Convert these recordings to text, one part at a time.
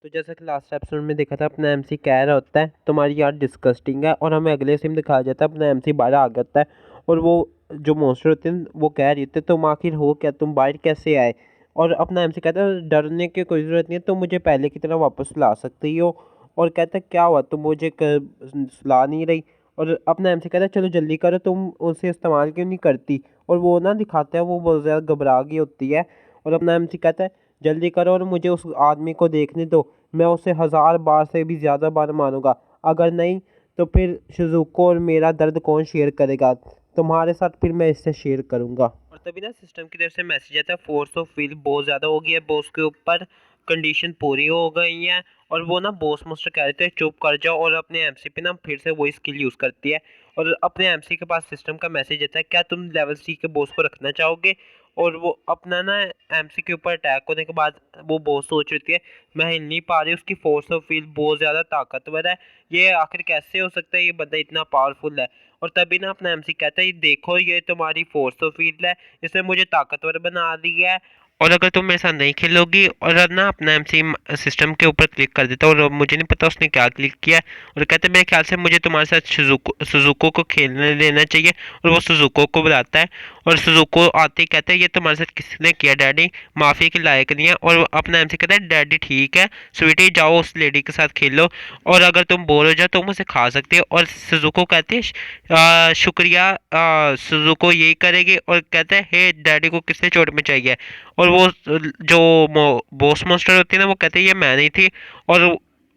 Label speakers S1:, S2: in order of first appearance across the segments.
S1: तो जैसा कि लास्ट एपिसोड में देखा था, अपना एमसी कह रहा होता है तुम्हारी यार डिस्गस्टिंग है, और हमें अगले सीन दिखाया जाता है अपना एमसी बाहर आ गया होता है। और वो जो मॉन्स्टर होते हैं वो कह रही होते तुम आखिर हो क्या, तुम बाहर कैसे आए। और अपना एमसी कहता है डरने की कोई ज़रूरत नहीं है, तुम मुझे पहले की तरह वापस ला सकती हो। और कहता है क्या हुआ, तुम मुझे सुला नहीं रही। और अपना एमसी कहता है चलो जल्दी करो, तुम उसे इस्तेमाल क्यों नहीं करती। और वो ना दिखाते हैं वो बहुत ज़्यादा घबरा गई होती है। और अपना एमसी कहता है जल्दी करो और मुझे उस आदमी को देखने दो, मैं उसे 1000 बार से भी ज़्यादा बार मारूंगा। अगर नहीं तो फिर शिजुको और मेरा दर्द कौन शेयर करेगा, तुम्हारे साथ फिर मैं इससे शेयर करूंगा। और तभी ना सिस्टम की तरफ से मैसेज आता है फोर्स ऑफ विल बहुत ज़्यादा हो गया है बॉस के ऊपर, कंडीशन पूरी हो गई है। और वो ना बॉस मास्टर कह रहे थे चुप कर जाओ, और अपने एमसी पे ना फिर से वही स्किल यूज़ करती है। और अपने एमसी के पास सिस्टम का मैसेज आता है क्या तुम लेवल सी के बॉस को रखना चाहोगे। और वो अपना ना एमसी के ऊपर अटैक होने के बाद वो बहुत सोच रही है मैं हिल नहीं पा रही, उसकी फोर्स ऑफ व्हील बहुत ज़्यादा ताकतवर है, ये आखिर कैसे हो सकता है, ये बंदा इतना पावरफुल है। और तभी ना अपना एमसी कहता है ये देखो ये तुम्हारी फोर्स ऑफ व्हील है, इसने मुझे ताकतवर बना दिया है। और अगर तुम मेरे साथ नहीं खेलोगी, और ना अपना एमसी सिस्टम के ऊपर क्लिक कर देता है, और मुझे नहीं पता उसने क्या क्लिक किया। और कहते हैं मेरे ख्याल से मुझे तुम्हारे साथ सुजुको को खेलने देना चाहिए। और वो सुजुको को बुलाता है, और सुजुको आते ही कहते हैं ये तुम्हारे साथ किसने किया डैडी, माफ़ी के लायक नहीं है। और अपना एमसी कहता है डैडी ठीक है स्वीटी, जाओ उस लेडी के साथ खेलो, और अगर तुम बोर हो जाओ तुम उसे खा सकते हो। और सुजुको कहते हैं शुक्रिया, सुजुको यही करेगी। और कहते हैं हे डैडी को किसने चोट में चाहिए। और वो जो बॉस मास्टर होती है ना वो कहते हैं ये मैं नहीं थी। और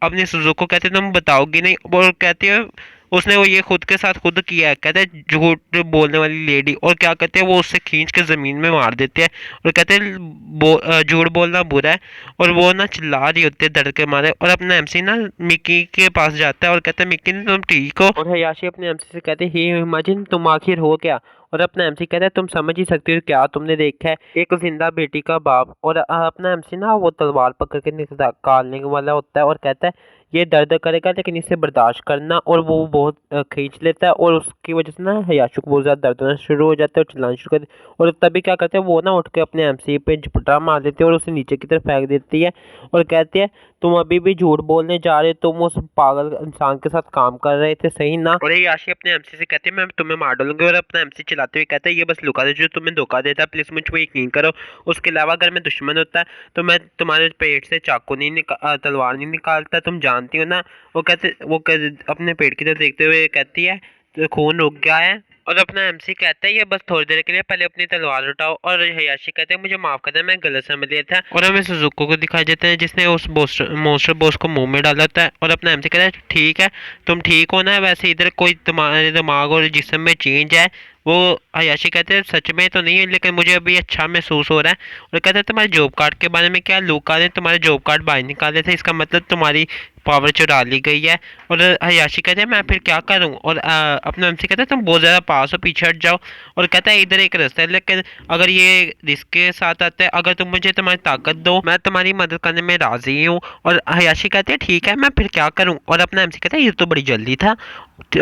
S1: अपनी सुजुको कहते हैं तुम बताओगी नहीं, और कहते हैं उसने वो ये खुद के साथ खुद किया है। कहते हैं झूठ बोलने वाली लेडी। और क्या कहते हैं वो उससे खींच के ज़मीन में मार देते हैं। और कहते हैं झूठ बोलना बुरा है। और वो ना चिल्ला रही होती है दर्द के मारे। और अपना एमसी ना मिक्की के पास जाता है और कहता है मिक्की तुम ठीक हो। और हयाशी अपने एमसी से कहते हैं हे इमेजिन तुम आखिर हो क्या। और अपना एमसी कहता है तुम समझ ही सकते हो क्या तुमने देखा है, एक जिंदा बेटी का बाप। और अपना एमसी ना वो तलवार पकड़ के निकालने वाला होता है, और कहता है ये दर्द करेगा लेकिन इसे बर्दाश्त करना। और वो बहुत खींच लेता है, और उसकी वजह से ना हयाशु को बहुत ज़्यादा दर्द होना शुरू हो जाता है और चिल्लाना शुरू कर देती है। और तभी क्या करते हैं वो ना उठ के अपने एमसी पे झपटा मार देते हैं और उसे नीचे की तरफ फेंक देती है। और कहते हैं तुम अभी भी झूठ बोलने जा रहे, तुम उस पागल इंसान के साथ काम कर रहे थे सही ना। और ये याशी अपने एमसी से कहते हैं मैं तुम्हें मार डालूंगी। और अपना एमसी चिल्लाते हुए कहता है ये बस लुका दे जो तुम्हें धोखा देता है, प्लीज मुझ पर यकीन करो। उसके अलावा अगर मैं दुश्मन होता है तो मैं तुम्हारे पेट से चाकू नहीं तलवार नहीं निकालता, तुम जानती हो ना। अपने पेट की तरफ देखते हुए कहती है तो खून रुक गया है। और अपना एमसी कहता है ये बस थोड़ी देर के लिए, पहले अपनी तलवार उठाओ। और हयाशी कहते हैं मुझे माफ कर दे मैं गलत समझ लिया था। और हमें सुजुको को दिखाई देते हैं जिसने उस मोस्टर बॉस को मुंह में डाला होता है। और अपना एमसी कहता है ठीक है तुम ठीक हो ना, वैसे इधर कोई तुम्हारे दिमाग और जिस्म में चेंज है। वो हयाशी कहते हैं सच में तो नहीं है लेकिन मुझे अभी अच्छा महसूस हो रहा है। और कहते हैं तुम्हारे जॉब कार्ड के बारे में क्या, लूका ने तुम्हारे जॉब कार्ड बाहर निकाले थे, इसका मतलब तुम्हारी पावर चुरा ली गई है। और हयाशी कहते हैं मैं फिर क्या करूं। और अपना एमसी कहता है तुम बहुत ज़्यादा पास हो, पीछे हट जाओ। और कहता है इधर एक रास्ता है लेकिन अगर ये रिस्क के साथ आता है, अगर तुम मुझे तुम्हारी ताकत दो मैं तुम्हारी मदद करने में राजी हूँ। और हयाशी कहते हैं ठीक है मैं फिर क्या करूँ। और अपना एमसी कहता है ये तो बड़ी जल्दी था।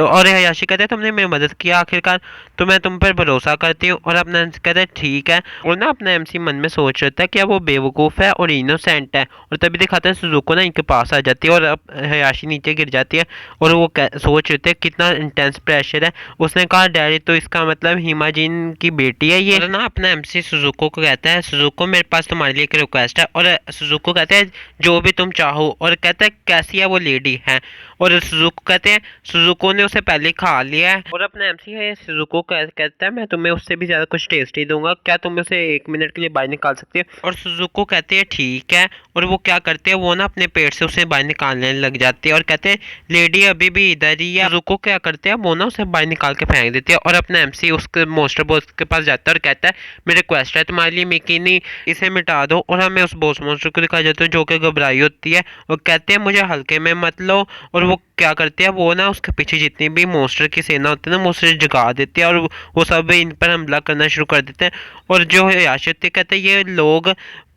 S1: और हयाशी कहते हैं तुमने मेरी मदद किया आखिरकार, तो मैं तुम पर भरोसा करती हूँ। और अपना एमसी कहता है ठीक है। और ना अपना एमसी मन में सोच रहा था कि वो बेवकूफ़ है और इनोसेंट है। और तभी दिखाते हैं सुजुको ना इनके पास आ जाती है, और अब हयाशी नीचे गिर जाती है। और वो सोच रहे थे कितना इंटेंस प्रेशर है। उसने कहा डैडी तो इसका मतलब हिमाजिन की बेटी है ये। और ना अपना एमसी सुजुको को कहता है सुजुको मेरे पास तुम्हारे लिए एक रिक्वेस्ट है। और सुजुको कहते हैं जो भी तुम चाहो। और कहता है कैसी है वो लेडी है। और सुजुको कहते हैं सुजुको ने उसे पहले खा लिया है। और अपना एमसी है सुजुको कहता है मैं तुम्हें उससे भी ज़्यादा कुछ टेस्टी दूंगा, क्या तुम उसे 1 मिनट के लिए बाहर निकाल सकते हो। और सुजुको कहते हैं ठीक है। और वो क्या करते हैं वो ना अपने पेट से उसे बाहर निकालने लग जाते हैं, और कहते हैं लेडी अभी भी इधर ही है। सुजुको क्या करते हैं वो ना उसे बाहर निकाल के फेंक देते हैं। और अपना एमसी उसके मोस्टर बॉस के पास जाता है और कहता है मेरी रिक्वेस्ट है तुम्हारे लिए मिकीनी, इसे मिटा दो। और हमें उस बॉस मोस्टर को दिखाया जाता है जो कि घबराई होती है। वो कहते हैं मुझे हल्के में मत लो। और वो क्या करते हैं वो ना उसके पीछे जितनी भी मोस्टर की सेना होती है ना वो उसे जगा देते हैं, और वो सब इन पर हमला करना शुरू कर देते हैं। और जो हयाशी कहते हैं ये लोग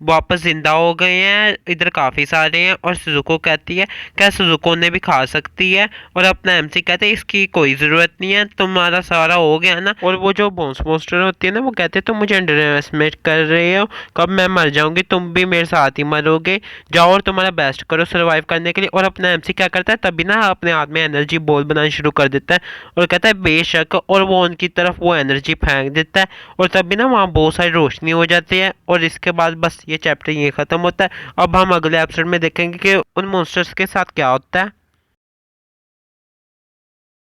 S1: वापस जिंदा हो गए हैं, इधर काफ़ी सारे हैं। और सुजुको कहती है क्या सुजुको ने भी खा सकती है, और अपना एमसी कहते हैं इसकी कोई ज़रूरत नहीं है, तुम्हारा सारा हो गया ना। और वो जो बॉन्स मोस्टर होती है ना, वो कहते हैं तुम मुझे अंडर एस्टिमेट कर रहे हो, कब मैं मर जाऊंगी तुम भी मेरे साथ ही मरोगे, जाओ और तुम्हारा बेस्ट करो सर्वाइव करने के लिए। और अपना एमसी क्या करता है तभी ना अपने हाथ में एनर्जी बॉल बनानी शुरू कर देता है और कहता है बेशक, और वो उनकी तरफ वो एनर्जी फेंक देता है और तभी ना वहाँ बहुत सारी रोशनी हो जाती है। और इसके बाद बस ये चैप्टर ये ख़त्म होता है। अब हम अगले एपिसोड में देखेंगे कि उन मॉन्स्टर्स के साथ क्या होता है।